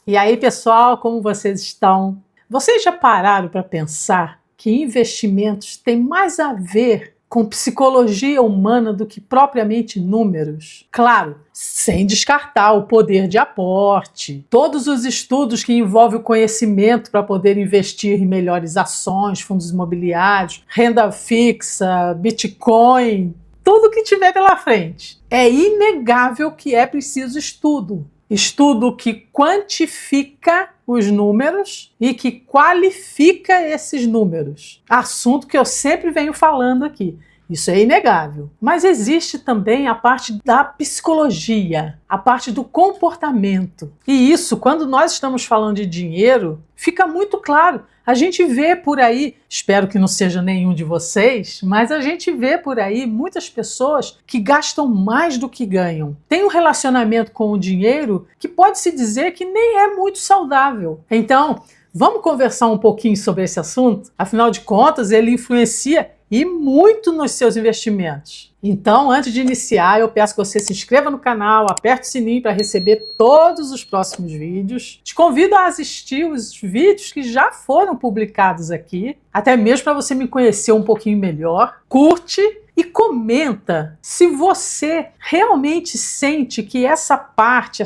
E aí, pessoal, como vocês estão? Vocês já pararam para pensar que investimentos têm mais a ver com psicologia humana do que propriamente números? Claro, sem descartar o poder de aporte, todos os estudos que envolvem o conhecimento para poder investir em melhores ações, fundos imobiliários, renda fixa, Bitcoin, tudo que tiver pela frente. É inegável que é preciso estudo. Estudo que quantifica os números e que qualifica esses números. Assunto que eu sempre venho falando aqui. Isso é inegável. Mas existe também a parte da psicologia, a parte do comportamento. E isso, quando nós estamos falando de dinheiro, fica muito claro. A gente vê por aí, espero que não seja nenhum de vocês, mas a gente vê por aí muitas pessoas que gastam mais do que ganham. Tem um relacionamento com o dinheiro que pode-se dizer que nem é muito saudável. Então, vamos conversar um pouquinho sobre esse assunto? Afinal de contas, ele influencia e muito nos seus investimentos. Então, antes de iniciar, eu peço que você se inscreva no canal, aperte o sininho para receber todos os próximos vídeos. Te convido a assistir os vídeos que já foram publicados aqui, até mesmo para você me conhecer um pouquinho melhor. Curte e comenta se você realmente sente que essa parte,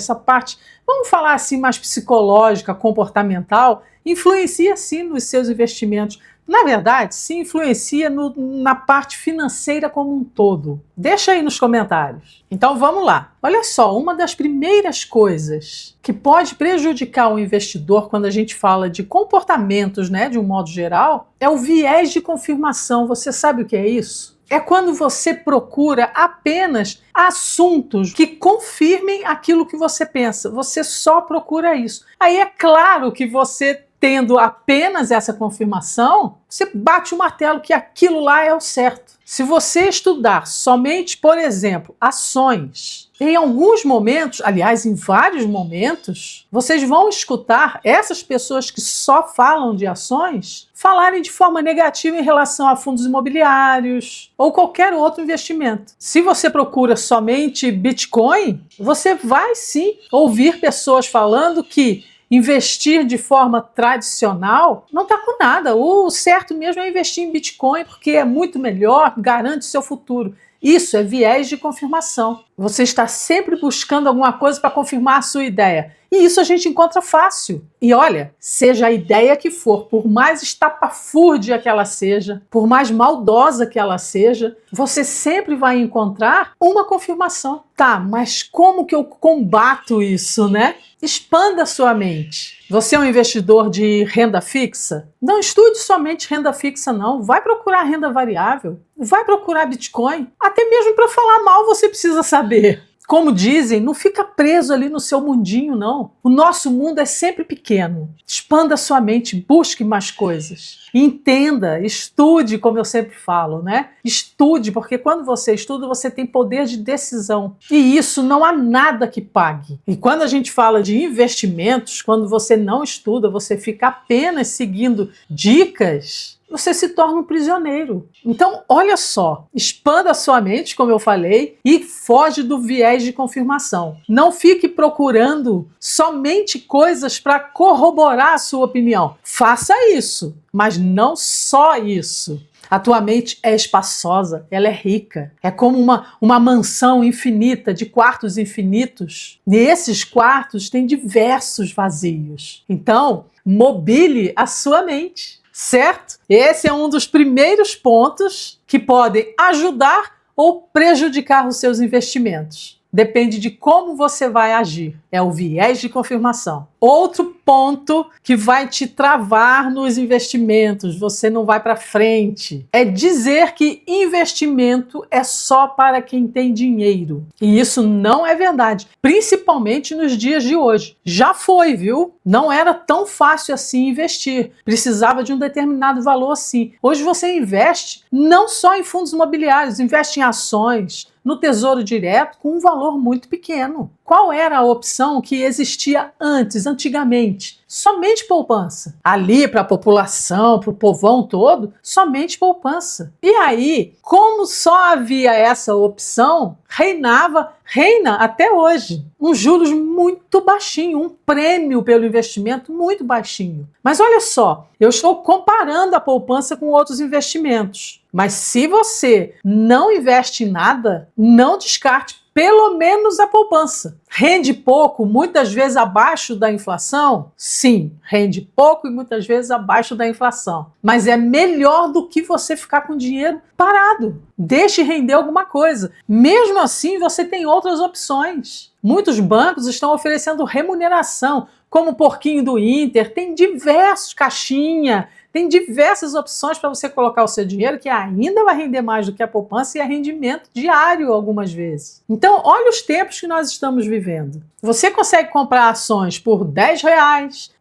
vamos falar assim, mais psicológica, comportamental, influencia sim nos seus investimentos. Na verdade, se influencia na parte financeira como um todo. Deixa aí nos comentários. Então vamos lá. Olha só, uma das primeiras coisas que pode prejudicar o investidor quando a gente fala de comportamentos, né, de um modo geral, é o viés de confirmação. Você sabe o que é isso? É quando você procura apenas assuntos que confirmem aquilo que você pensa. Você só procura isso. Aí é claro que você, tendo apenas essa confirmação, você bate o martelo que aquilo lá é o certo. Se você estudar somente, por exemplo, ações, em alguns momentos, aliás, em vários momentos, vocês vão escutar essas pessoas que só falam de ações falarem de forma negativa em relação a fundos imobiliários ou qualquer outro investimento. Se você procura somente Bitcoin, você vai sim ouvir pessoas falando que investir de forma tradicional não está com nada. O certo mesmo é investir em Bitcoin, porque é muito melhor, garante seu futuro. Isso é viés de confirmação. Você está sempre buscando alguma coisa para confirmar a sua ideia. E isso a gente encontra fácil. E olha, seja a ideia que for, por mais estapafúrdia que ela seja, por mais maldosa que ela seja, você sempre vai encontrar uma confirmação. Tá, mas como que eu combato isso, né? Expanda a sua mente. Você é um investidor de renda fixa? Não estude somente renda fixa, não. Vai procurar renda variável. Vai procurar Bitcoin. Até mesmo para falar mal você precisa saber. Como dizem, não fica preso ali no seu mundinho, não. O nosso mundo é sempre pequeno. Expanda sua mente, busque mais coisas. Entenda, estude, como eu sempre falo, né? Estude, porque quando você estuda, você tem poder de decisão. E isso não há nada que pague. E quando a gente fala de investimentos, quando você não estuda, você fica apenas seguindo dicas, você se torna um prisioneiro. Então, olha só, expanda a sua mente, como eu falei, e foge do viés de confirmação. Não fique procurando somente coisas para corroborar a sua opinião. Faça isso, mas não só isso. A tua mente é espaçosa, ela é rica. É como uma mansão infinita, de quartos infinitos. Nesses quartos tem diversos vazios. Então, mobile a sua mente. Certo? Esse é um dos primeiros pontos que podem ajudar ou prejudicar os seus investimentos. Depende de como você vai agir. É o viés de confirmação. Outro ponto que vai te travar nos investimentos, você não vai para frente, é dizer que investimento é só para quem tem dinheiro. E isso não é verdade, principalmente nos dias de hoje. Já foi, viu? Não era tão fácil assim investir. Precisava de um determinado valor sim. Hoje você investe não só em fundos imobiliários, investe em ações, no Tesouro Direto com um valor muito pequeno. Qual era a opção que existia antigamente? somente poupança. Ali para a população, para o povão todo, somente poupança. E aí, como só havia essa opção, reina até hoje, uns juros muito baixinho, um prêmio pelo investimento muito baixinho. Mas olha só, eu estou comparando a poupança com outros investimentos. Mas se você não investe em nada, não descarte pelo menos a poupança. Rende pouco, muitas vezes abaixo da inflação? Sim, rende pouco e muitas vezes abaixo da inflação. Mas é melhor do que você ficar com dinheiro parado. Deixe render alguma coisa. Mesmo assim, você tem outras opções. Muitos bancos estão oferecendo remuneração, como o Porquinho do Inter, tem diversos, Caixinha, tem diversas opções para você colocar o seu dinheiro que ainda vai render mais do que a poupança e é rendimento diário algumas vezes. Então, olha os tempos que nós estamos vivendo. Você consegue comprar ações por R$10,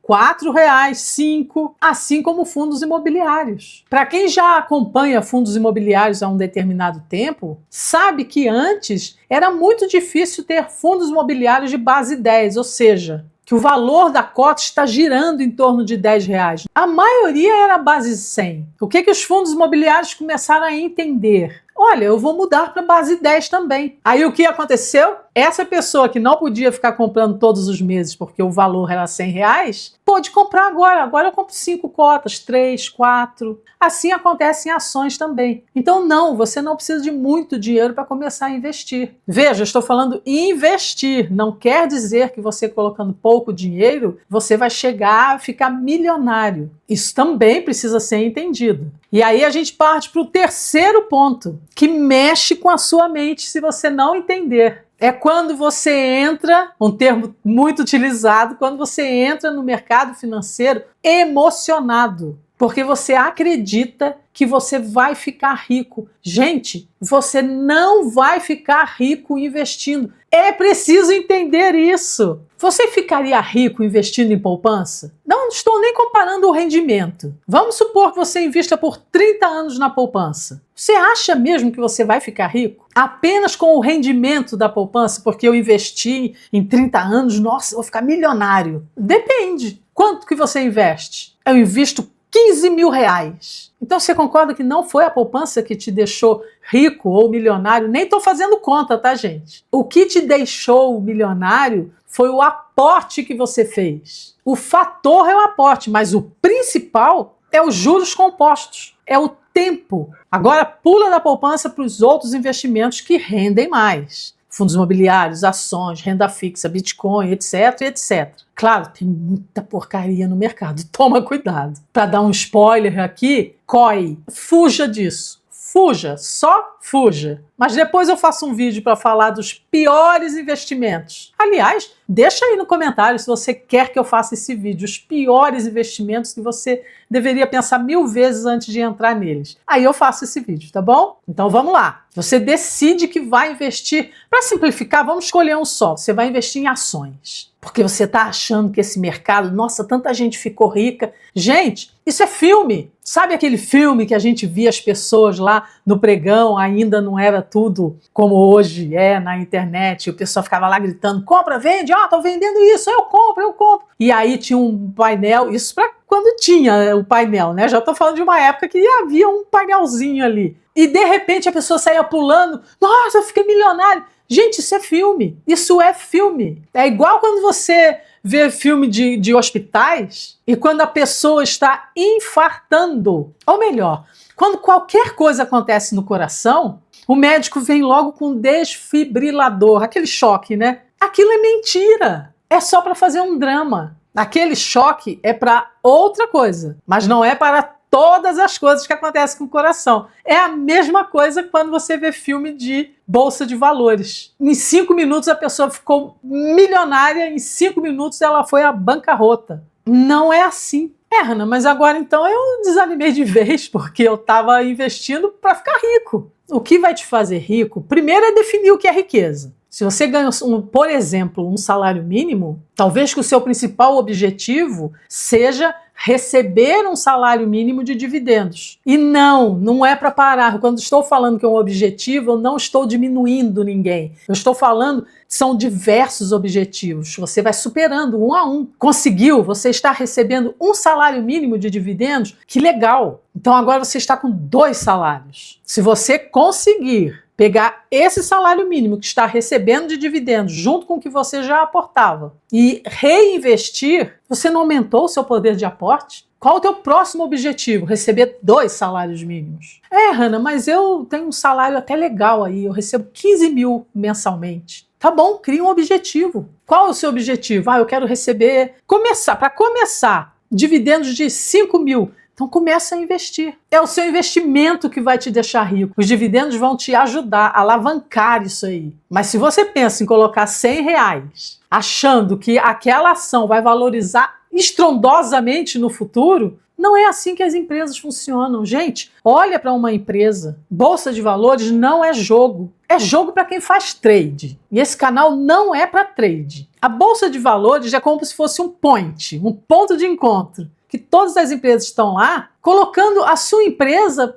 R$4, 5, assim como fundos imobiliários. Para quem já acompanha fundos imobiliários há um determinado tempo, sabe que antes era muito difícil ter fundos imobiliários de base 10, ou seja, que o valor da cota está girando em torno de R$10. A maioria era base 100. O que os fundos imobiliários começaram a entender? Olha, eu vou mudar para base 10 também. Aí o que aconteceu? Essa pessoa que não podia ficar comprando todos os meses porque o valor era R$100, pôde comprar agora. Agora eu compro 5 cotas, 3, 4. Assim acontece em ações também. Então não, você não precisa de muito dinheiro para começar a investir. Veja, eu estou falando investir. Não quer dizer que você colocando pouco dinheiro, você vai chegar a ficar milionário. Isso também precisa ser entendido. E aí a gente parte para o terceiro ponto, que mexe com a sua mente se você não entender. É quando você entra, um termo muito utilizado, quando você entra no mercado financeiro emocionado, porque você acredita que você vai ficar rico. Gente, você não vai ficar rico investindo. É preciso entender isso. Você ficaria rico investindo em poupança? Não estou nem comparando o rendimento. Vamos supor que você invista por 30 anos na poupança. Você acha mesmo que você vai ficar rico? Apenas com o rendimento da poupança, porque eu investi em 30 anos, nossa, eu vou ficar milionário. Depende. Quanto que você investe? Eu invisto R$15.000. Então você concorda que não foi a poupança que te deixou rico ou milionário? Nem estou fazendo conta, tá, gente? O que te deixou milionário foi o aporte que você fez. O fator é o aporte, mas o principal é os juros compostos, é o tempo. Agora pula da poupança para os outros investimentos que rendem mais. Fundos imobiliários, ações, renda fixa, Bitcoin, etc, etc. Claro, tem muita porcaria no mercado, toma cuidado. Para dar um spoiler aqui, COI, fuja disso. Fuja, só fuja. Mas depois eu faço um vídeo para falar dos piores investimentos. Aliás, deixa aí no comentário se você quer que eu faça esse vídeo, os piores investimentos que você deveria pensar 1000 vezes antes de entrar neles. Aí eu faço esse vídeo, tá bom? Então vamos lá. Você decide que vai investir. Para simplificar, vamos escolher um só. Você vai investir em ações. Porque você está achando que esse mercado, nossa, tanta gente ficou rica. Gente, isso é filme. Sabe aquele filme que a gente via as pessoas lá no pregão, ainda não era tudo como hoje é na internet, o pessoal ficava lá gritando, compra, vende, ó, tô vendendo isso, eu compro, eu compro. E aí tinha um painel, isso para quando tinha o painel, né? Já tô falando de uma época que havia um painelzinho ali. E de repente a pessoa saía pulando, nossa, eu fiquei milionário. Gente, isso é filme. Isso é filme. É igual quando você vê filme de hospitais e quando a pessoa está infartando. Ou melhor, quando qualquer coisa acontece no coração, o médico vem logo com um desfibrilador, aquele choque, né? Aquilo é mentira. É só para fazer um drama. Aquele choque é para outra coisa, mas não é para todas as coisas que acontecem com o coração. É a mesma coisa quando você vê filme de bolsa de valores. Em 5 minutos a pessoa ficou milionária, em 5 minutos ela foi à bancarrota. Não é assim. Ana, mas agora então eu desanimei de vez porque eu estava investindo para ficar rico. O que vai te fazer rico, primeiro é definir o que é riqueza. Se você ganha, por exemplo, um salário mínimo, talvez que o seu principal objetivo seja receber um salário mínimo de dividendos. E não é para parar. Quando estou falando que é um objetivo, eu não estou diminuindo ninguém. Eu estou falando que são diversos objetivos. Você vai superando um a um. Conseguiu? Você está recebendo um salário mínimo de dividendos? Que legal! Então agora você está com 2 salários. Se você conseguir pegar esse salário mínimo que está recebendo de dividendos junto com o que você já aportava e reinvestir, você não aumentou o seu poder de aporte? Qual o teu próximo objetivo? Receber 2 salários mínimos. Hanna, mas eu tenho um salário até legal aí, eu recebo 15 mil mensalmente. Tá bom, cria um objetivo. Qual é o seu objetivo? Eu quero receber, para começar, dividendos de 5 mil. Então começa a investir. É o seu investimento que vai te deixar rico. Os dividendos vão te ajudar a alavancar isso aí. Mas se você pensa em colocar R$100, achando que aquela ação vai valorizar estrondosamente no futuro, não é assim que as empresas funcionam. Gente, olha para uma empresa. Bolsa de valores não é jogo. É jogo para quem faz trade. E esse canal não é para trade. A bolsa de valores é como se fosse um ponto de encontro, que todas as empresas estão lá colocando a sua empresa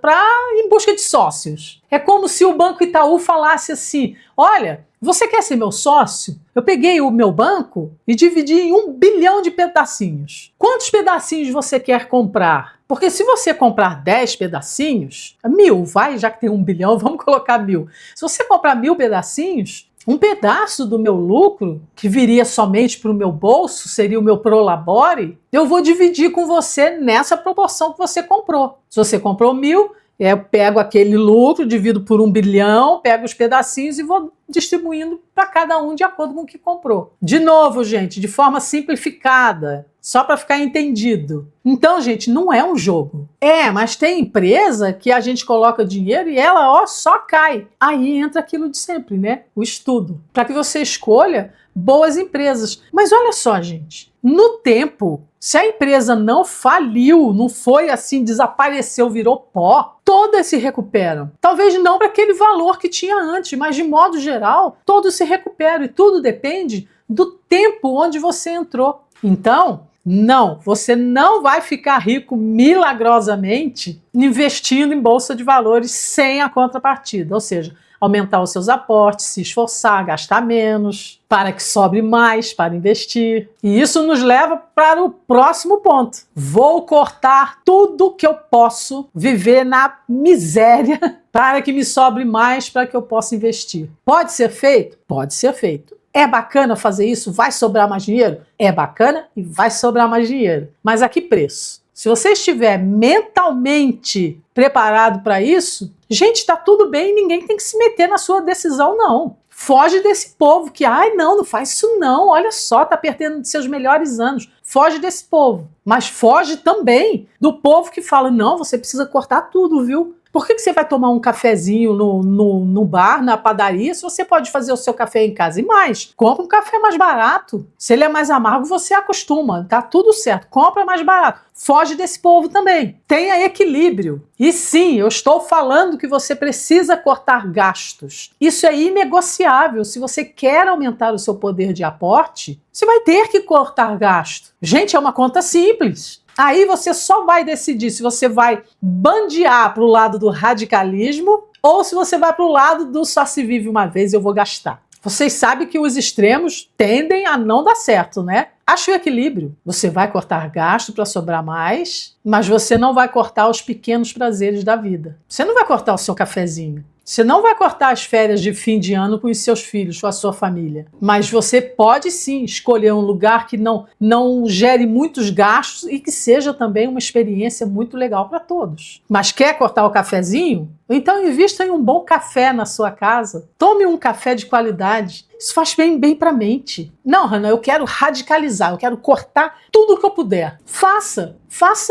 em busca de sócios. É como se o Banco Itaú falasse assim: olha, você quer ser meu sócio? Eu peguei o meu banco e dividi em 1 bilhão de pedacinhos. Quantos pedacinhos você quer comprar? Porque se você comprar 10 pedacinhos, 1.000, já que tem 1 bilhão, vamos colocar 1.000. Se você comprar 1.000 pedacinhos, um pedaço do meu lucro, que viria somente para o meu bolso, seria o meu prolabore, eu vou dividir com você nessa proporção que você comprou. Se você comprou 1.000, eu pego aquele lucro, divido por 1 bilhão, pego os pedacinhos e vou distribuindo para cada um de acordo com o que comprou. De novo, gente, de forma simplificada, só para ficar entendido. Então, gente, não é um jogo. Mas tem empresa que a gente coloca dinheiro e ela, só cai. Aí entra aquilo de sempre, né? O estudo. Para que você escolha boas empresas. Mas olha só, gente, no tempo, se a empresa não faliu, não foi assim, desapareceu, virou pó, todas se recuperam. Talvez não para aquele valor que tinha antes, mas de modo geral, todos se recuperam e tudo depende do tempo onde você entrou. Então, não, você não vai ficar rico milagrosamente investindo em bolsa de valores sem a contrapartida, ou seja, aumentar os seus aportes, se esforçar, gastar menos, para que sobre mais para investir. E isso nos leva para o próximo ponto. Vou cortar tudo que eu posso, viver na miséria, para que me sobre mais, para que eu possa investir. Pode ser feito? Pode ser feito. É bacana fazer isso? Vai sobrar mais dinheiro? É bacana e vai sobrar mais dinheiro. Mas a que preço? Se você estiver mentalmente preparado para isso, gente, está tudo bem, ninguém tem que se meter na sua decisão, não. Foge desse povo que, não faz isso não, olha só, tá perdendo seus melhores anos. Foge desse povo. Mas foge também do povo que fala, não, você precisa cortar tudo, viu? Por que você vai tomar um cafezinho no bar, na padaria, se você pode fazer o seu café em casa? E mais, compra um café mais barato. Se ele é mais amargo, você acostuma. Tá tudo certo. Compra mais barato. Foge desse povo também. Tenha equilíbrio. E sim, eu estou falando que você precisa cortar gastos. Isso é inegociável. Se você quer aumentar o seu poder de aporte, você vai ter que cortar gasto. Gente, é uma conta simples. Aí você só vai decidir se você vai bandear para o lado do radicalismo ou se você vai para o lado do só se vive uma vez e eu vou gastar. Vocês sabem que os extremos tendem a não dar certo, né? Ache o equilíbrio. Você vai cortar gasto para sobrar mais, mas você não vai cortar os pequenos prazeres da vida. Você não vai cortar o seu cafezinho. Você não vai cortar as férias de fim de ano com os seus filhos, com a sua família. Mas você pode sim escolher um lugar que não gere muitos gastos e que seja também uma experiência muito legal para todos. Mas quer cortar o cafezinho? Então invista em um bom café na sua casa. Tome um café de qualidade. Isso faz bem para a mente. Não, Hanna, eu quero radicalizar, eu quero cortar tudo que eu puder. Faça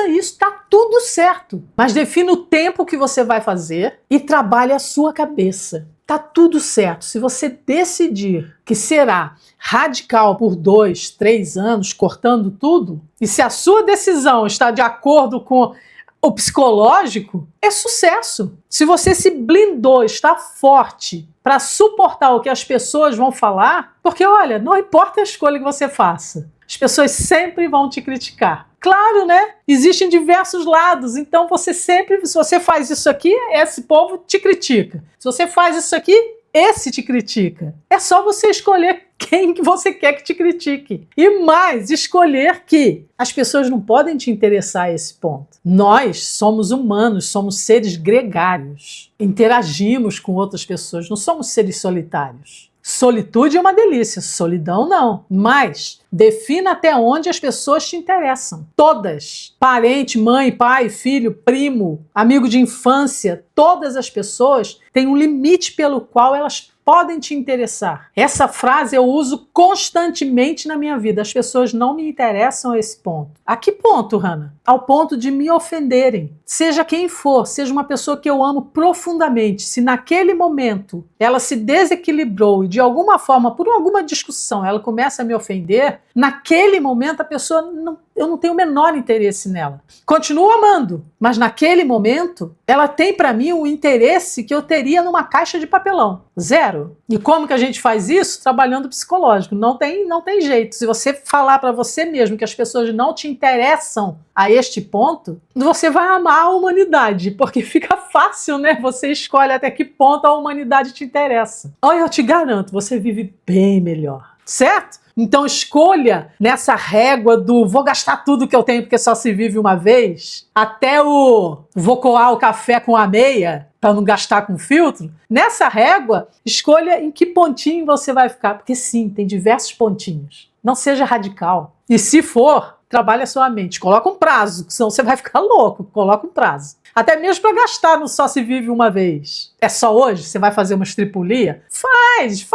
isso, tá tudo certo. Mas defina o tempo que você vai fazer e trabalhe a sua cabeça. Tá tudo certo. Se você decidir que será radical por 2, 3 anos, cortando tudo, e se a sua decisão está de acordo com o psicológico, é sucesso. Se você se blindou, está forte para suportar o que as pessoas vão falar, porque olha, não importa a escolha que você faça. As as pessoas sempre vão te criticar. Claro, né? Existem diversos lados, então você sempre, se você faz isso aqui, esse povo te critica. Se você faz isso aqui, esse te critica. É só você escolher quem que você quer que te critique. E mais, escolher que as pessoas não podem te interessar a esse ponto. Nós somos humanos, somos seres gregários. Interagimos com outras pessoas, não somos seres solitários. Solitude é uma delícia, solidão não. Mas defina até onde as pessoas te interessam. Todas. Parente, mãe, pai, filho, primo, amigo de infância, todas as pessoas têm um limite pelo qual elas podem te interessar. Essa frase eu uso constantemente na minha vida. As pessoas não me interessam a esse ponto. A que ponto, Hannah? Ao ponto de me ofenderem. Seja quem for, seja uma pessoa que eu amo profundamente, se naquele momento ela se desequilibrou e de alguma forma, por alguma discussão, ela começa a me ofender, naquele momento a pessoa eu não tenho o menor interesse nela. Continuo amando, mas naquele momento ela tem para mim um interesse que eu teria numa caixa de papelão. Zero. E como que a gente faz isso? Trabalhando psicológico. Não tem jeito. Se você falar para você mesmo que as pessoas não te interessam a este ponto, você vai amar a humanidade, porque fica fácil, né? Você escolhe até que ponto a humanidade te interessa. Olha, eu te garanto, você vive bem melhor. Certo? Então escolha nessa régua do vou gastar tudo que eu tenho porque só se vive uma vez, até o vou coar o café com a meia para não gastar com filtro. Nessa régua, escolha em que pontinho você vai ficar, porque sim, tem diversos pontinhos. Não seja radical. E se for, trabalhe a sua mente. Coloca um prazo, senão você vai ficar louco. Coloca um prazo. Até mesmo para gastar no só se vive uma vez. É só hoje? Você vai fazer uma estripulia? Faz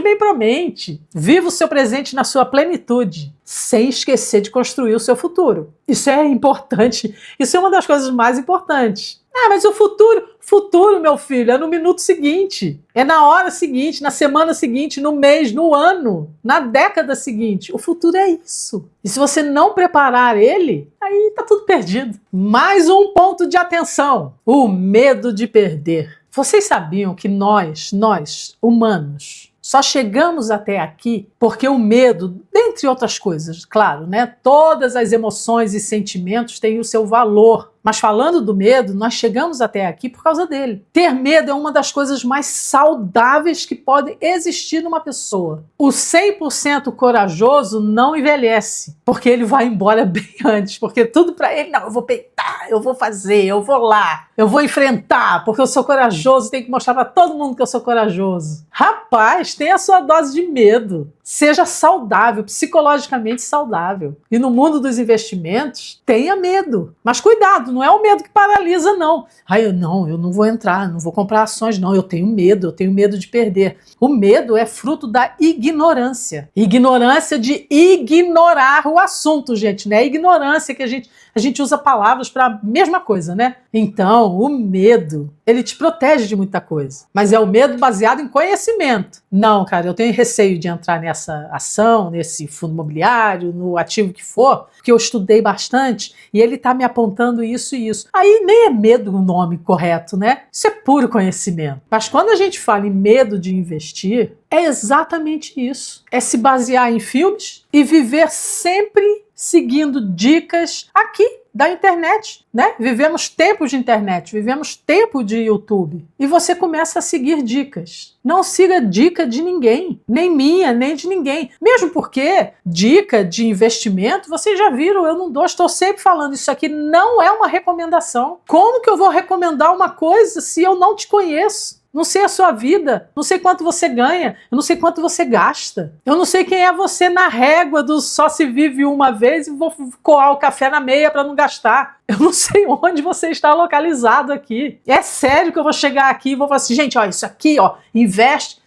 bem para a mente. Viva o seu presente na sua plenitude, sem esquecer de construir o seu futuro. Isso é importante. Isso é uma das coisas mais importantes. Ah, mas o futuro, meu filho, é no minuto seguinte, é na hora seguinte, na semana seguinte, no mês, no ano, na década seguinte. O futuro é isso. E se você não preparar ele, aí tá tudo perdido. Mais um ponto de atenção: o medo de perder. Vocês sabiam que nós, humanos, só chegamos até aqui porque o medo, dentre outras coisas, claro, né? Todas as emoções e sentimentos têm o seu valor. Mas falando do medo, nós chegamos até aqui por causa dele. Ter medo é uma das coisas mais saudáveis que podem existir numa pessoa. O 100% corajoso não envelhece, porque ele vai embora bem antes, porque tudo para ele, não, eu vou peitar, eu vou fazer, eu vou lá, eu vou enfrentar, porque eu sou corajoso, tenho que mostrar para todo mundo que eu sou corajoso. Rapaz, tenha a sua dose de medo. Seja saudável, psicologicamente saudável. E no mundo dos investimentos, tenha medo. Mas cuidado, não é o medo que paralisa, não. Eu não vou entrar, não vou comprar ações, não. Eu tenho medo de perder. O medo é fruto da ignorância. Ignorância de ignorar o assunto, gente. Não é ignorância que a gente usa palavras para a mesma coisa, né? Então, o medo, ele te protege de muita coisa. Mas é o medo baseado em conhecimento. Não, cara, eu tenho receio de entrar nessa ação, nesse fundo imobiliário, no ativo que for, porque eu estudei bastante e ele está me apontando isso e isso. Aí nem é medo o nome correto, né? Isso é puro conhecimento. Mas quando a gente fala em medo de investir, é exatamente isso. É se basear em filmes e viver sempre seguindo dicas aqui da internet, né? Vivemos tempos de internet, vivemos tempo de YouTube. E você começa a seguir dicas. Não siga dica de ninguém, nem minha, nem de ninguém. Mesmo porque dica de investimento, vocês já viram, eu não dou, estou sempre falando, isso aqui não é uma recomendação. Como que eu vou recomendar uma coisa se eu não te conheço? Não sei a sua vida, não sei quanto você ganha, eu não sei quanto você gasta. Eu não sei quem é você na régua do só se vive uma vez e vou coar o café na meia para não gastar. Eu não sei onde você está localizado aqui. É sério que eu vou chegar aqui e vou falar assim, gente, ó, isso aqui, ó, investe.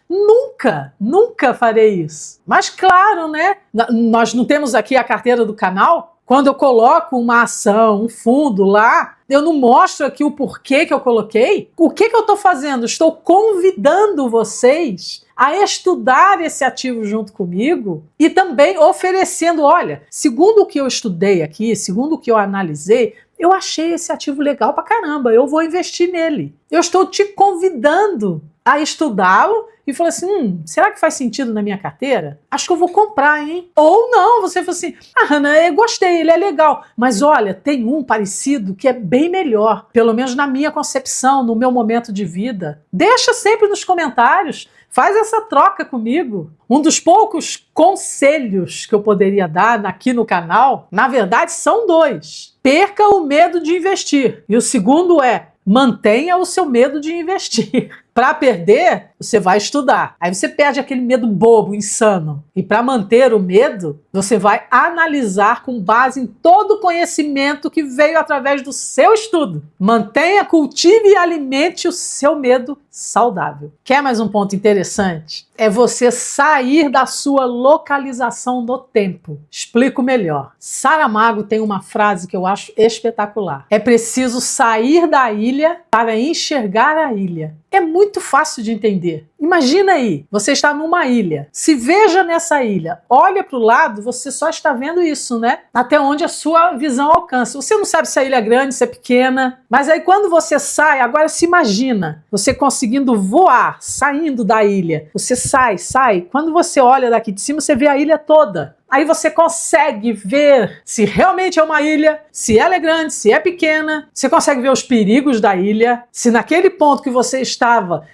Nunca farei isso. Mas claro, né? Nós não temos aqui a carteira do canal? Quando eu coloco uma ação, um fundo lá, eu não mostro aqui o porquê que eu coloquei. O que eu estou fazendo? Estou convidando vocês a estudar esse ativo junto comigo e também oferecendo, olha, segundo o que eu estudei aqui, segundo o que eu analisei, eu achei esse ativo legal pra caramba, eu vou investir nele. Eu estou te convidando a estudá-lo e falou assim, será que faz sentido na minha carteira? Acho que eu vou comprar, hein? Ou não, você falou assim, Hanna, eu gostei, ele é legal, mas olha, tem um parecido que é bem melhor, pelo menos na minha concepção, no meu momento de vida. Deixa sempre nos comentários, faz essa troca comigo. Um dos poucos conselhos que eu poderia dar aqui no canal, na verdade, são 2. Perca o medo de investir. E o segundo é, mantenha o seu medo de investir. Para perder, você vai estudar. Aí você perde aquele medo bobo, insano. E para manter o medo, você vai analisar com base em todo o conhecimento que veio através do seu estudo. Mantenha, cultive e alimente o seu medo saudável. Quer mais um ponto interessante? É você sair da sua localização no tempo. Explico melhor. Saramago tem uma frase que eu acho espetacular. É preciso sair da ilha para enxergar a ilha. É muito fácil de entender. Imagina aí, você está numa ilha. Se veja nessa ilha. Olha para o lado, você só está vendo isso, né? Até onde a sua visão alcança. Você não sabe se a ilha é grande, se é pequena. Mas aí quando você sai, agora se imagina, você conseguindo voar, saindo da ilha. Você sai. Quando você olha daqui de cima, você vê a ilha toda. Aí você consegue ver se realmente é uma ilha, se ela é grande, se é pequena. Você consegue ver os perigos da ilha, se naquele ponto que você estava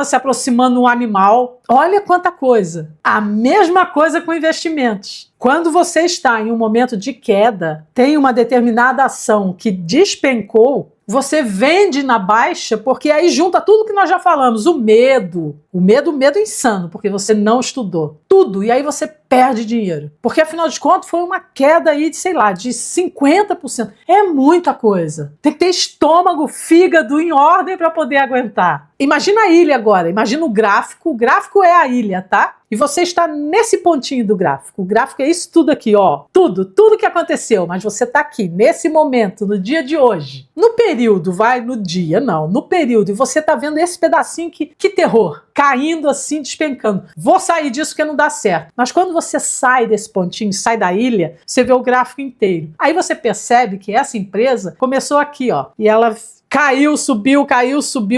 se aproximando um animal. Olha quanta coisa. A mesma coisa com investimentos. Quando você está em um momento de queda, tem uma determinada ação que despencou, você vende na baixa, porque aí junta tudo que nós já falamos, o medo insano, porque você não estudou tudo, e aí você perde dinheiro. Porque afinal de contas foi uma queda aí de, sei lá, de 50%. É muita coisa. Tem que ter estômago, fígado em ordem para poder aguentar. Imagina a ilha agora, imagina o gráfico é a ilha, tá? E você está nesse pontinho do gráfico. O gráfico é isso tudo aqui, ó. Tudo que aconteceu, mas você está aqui, nesse momento, no dia de hoje. No período, no período, e você está vendo esse pedacinho que terror, caindo assim, despencando. Vou sair disso porque não dá certo. Mas quando você sai desse pontinho, sai da ilha, você vê o gráfico inteiro. Aí você percebe que essa empresa começou aqui, ó, e ela caiu, subiu,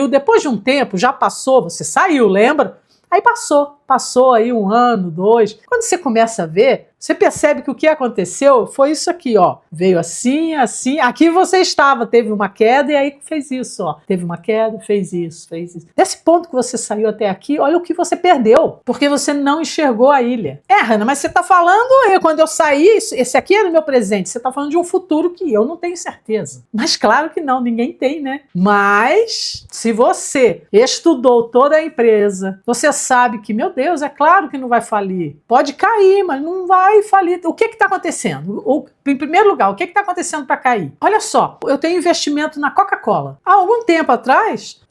depois de um tempo, já passou, você saiu, lembra? Aí passou aí 1 ano, 2. Quando você começa a ver, você percebe que o que aconteceu foi isso aqui, ó. Veio assim, aqui você estava, teve uma queda e aí fez isso, ó. Teve uma queda, fez isso. Desse ponto que você saiu até aqui, olha o que você perdeu, porque você não enxergou a ilha. Hanna, mas você está falando, quando eu saí, esse aqui era o meu presente, você está falando de um futuro que eu não tenho certeza. Mas claro que não, ninguém tem, né? Mas, se você estudou toda a empresa, você sabe que, meu Deus, é claro que não vai falir. Pode cair, mas não vai falir. O que está acontecendo? Em primeiro lugar, o que está acontecendo para cair? Olha só, eu tenho investimento na Coca-Cola. Há algum tempo atrás,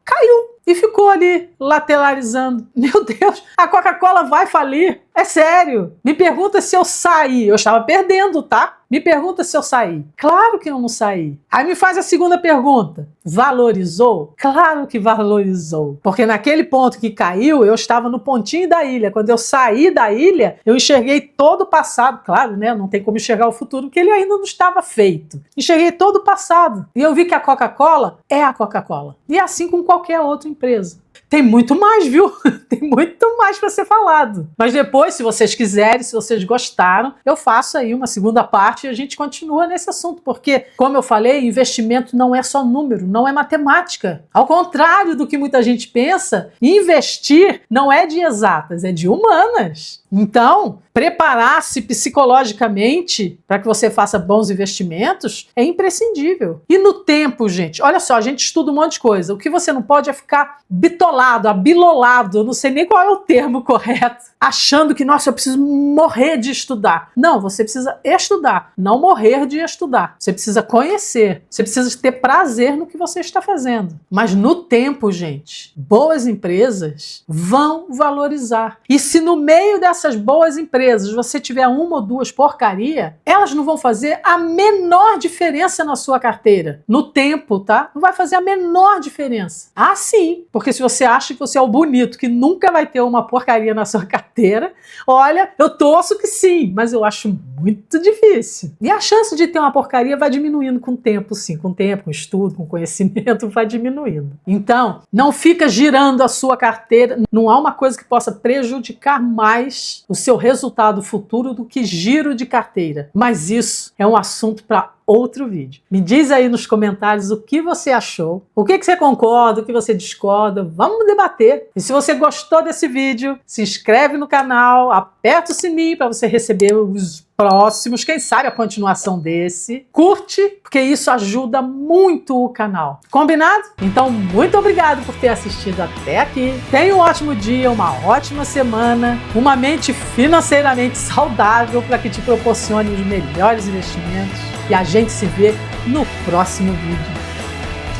caiu e ficou ali lateralizando. Meu Deus, a Coca-Cola vai falir? É sério. Me pergunta se eu saí. Eu estava perdendo, tá? Me pergunta se eu saí. Claro que eu não saí. Aí me faz a segunda pergunta. Valorizou? Claro que valorizou. Porque naquele ponto que caiu, eu estava no pontinho da ilha. Quando eu saí da ilha, eu enxerguei todo o passado. Claro, né? Não tem como enxergar o futuro, porque ele ainda não estava feito. Enxerguei todo o passado. E eu vi que a Coca-Cola é a Coca-Cola. E é assim com qualquer outra empresa. Tem muito mais, viu? Tem muito mais para ser falado. Mas depois, se vocês quiserem, se vocês gostaram, eu faço aí uma segunda parte e a gente continua nesse assunto. Porque, como eu falei, investimento não é só número, não é matemática. Ao contrário do que muita gente pensa, investir não é de exatas, é de humanas. Então, preparar-se psicologicamente para que você faça bons investimentos é imprescindível. E no tempo, gente, olha só, a gente estuda um monte de coisa. O que você não pode é ficar bitolado, abilolado, eu não sei nem qual é o termo correto, achando que, nossa, eu preciso morrer de estudar. Não, você precisa estudar, não morrer de estudar. Você precisa conhecer, você precisa ter prazer no que você está fazendo. Mas no tempo, gente, boas empresas vão valorizar. E se no meio dessas boas empresas você tiver 1 ou 2 porcaria, elas não vão fazer a menor diferença na sua carteira. No tempo, tá? Não vai fazer a menor diferença. Ah, sim, porque se você acha que você é o bonito, que nunca vai ter uma porcaria na sua carteira, olha, eu torço que sim, mas eu acho muito difícil. E a chance de ter uma porcaria vai diminuindo com o tempo, sim. Com o tempo, com estudo, com conhecimento, vai diminuindo. Então, não fica girando a sua carteira. Não há uma coisa que possa prejudicar mais o seu resultado futuro do que giro de carteira. Mas isso é um assunto para outro vídeo. Me diz aí nos comentários o que você achou, o que você concorda, o que você discorda, vamos debater. E se você gostou desse vídeo, se inscreve no canal, aperta o sininho para você receber os próximos, quem sabe a continuação desse. Curte, porque isso ajuda muito o canal. Combinado? Então, muito obrigado por ter assistido até aqui. Tenha um ótimo dia, uma ótima semana, uma mente financeiramente saudável para que te proporcione os melhores investimentos. E a gente se vê no próximo vídeo.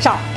Tchau!